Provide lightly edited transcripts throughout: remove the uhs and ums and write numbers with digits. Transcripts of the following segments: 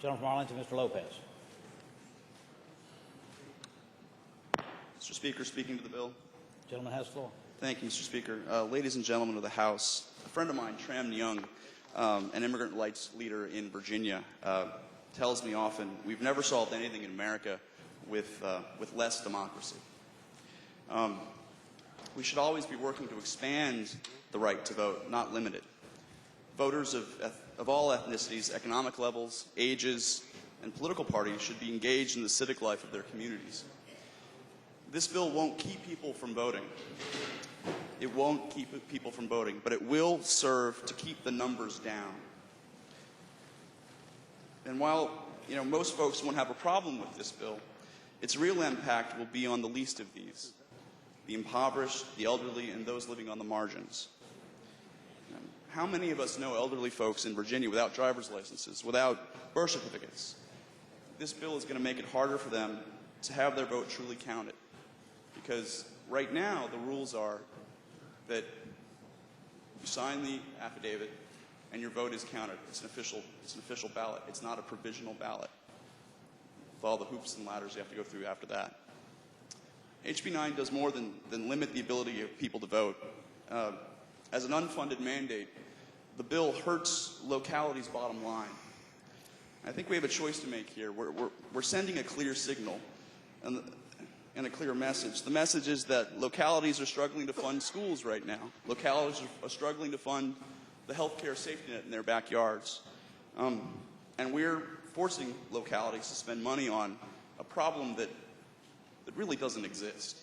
Gentleman from Arlington, Mr. Lopez. Mr. Speaker, speaking to the bill. Gentleman has the floor. Thank you, Mr. Speaker. Ladies and gentlemen of the House, a friend of mine, Tram Young, an immigrant rights leader in Virginia, tells me often, we've never solved anything in America with less democracy. We should always be working to expand the right to vote, not limit it. Voters of all ethnicities, economic levels, ages, and political parties should be engaged in the civic life of their communities. This bill won't keep people from voting. It won't keep people from voting, but it will serve to keep the numbers down. And while, most folks won't have a problem with this bill, its real impact will be on the least of these, the impoverished, the elderly, and those living on the margins. How many of us know elderly folks in Virginia without driver's licenses, without birth certificates? This bill is going to make it harder for them to have their vote truly counted. Because right now, the rules are that you sign the affidavit and your vote is counted. It's an official ballot. It's not a provisional ballot, with all the hoops and ladders you have to go through after that. HB 9 does more than limit the ability of people to vote. As an unfunded mandate, the bill hurts localities' bottom line. I think we have a choice to make here. We're sending a clear signal and a clear message. The message is that localities are struggling to fund schools right now. Localities are struggling to fund the healthcare safety net in their backyards. And we're forcing localities to spend money on a problem that really doesn't exist.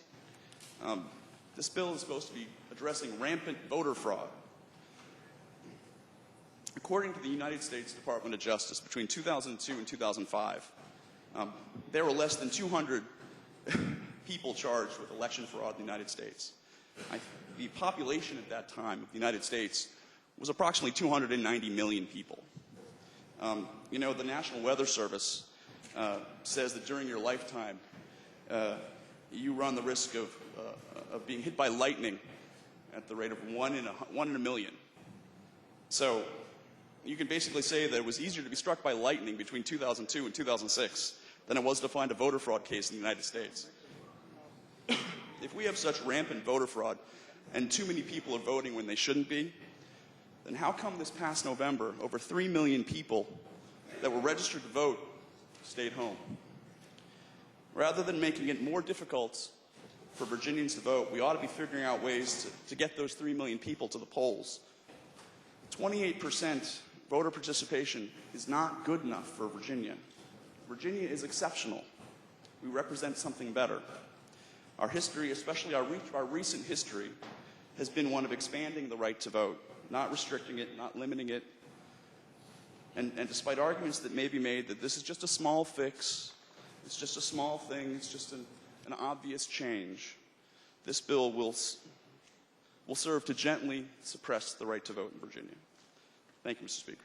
This bill is supposed to be addressing rampant voter fraud. According to the United States Department of Justice, between 2002 and 2005, there were less than 200 people charged with election fraud in the United States. The population at that time of the United States was approximately 290 million people. The National Weather Service says that during your lifetime, you run the risk of being hit by lightning at the rate of 1 in a million. So you can basically say that it was easier to be struck by lightning between 2002 and 2006 than it was to find a voter fraud case in the United States. If we have such rampant voter fraud and too many people are voting when they shouldn't be, then how come this past November, over 3 million people that were registered to vote stayed home? Rather than making it more difficult for Virginians to vote, we ought to be figuring out ways to get those 3 million people to the polls. 28% voter participation is not good enough for Virginia. Virginia is exceptional. We represent something better. Our history, especially our recent history, has been one of expanding the right to vote, not restricting it, not limiting it. And despite arguments that may be made that this is just a small fix, it's just a small thing, it's just an obvious change, this bill will serve to gently suppress the right to vote in Virginia. Thank you, Mr. Speaker.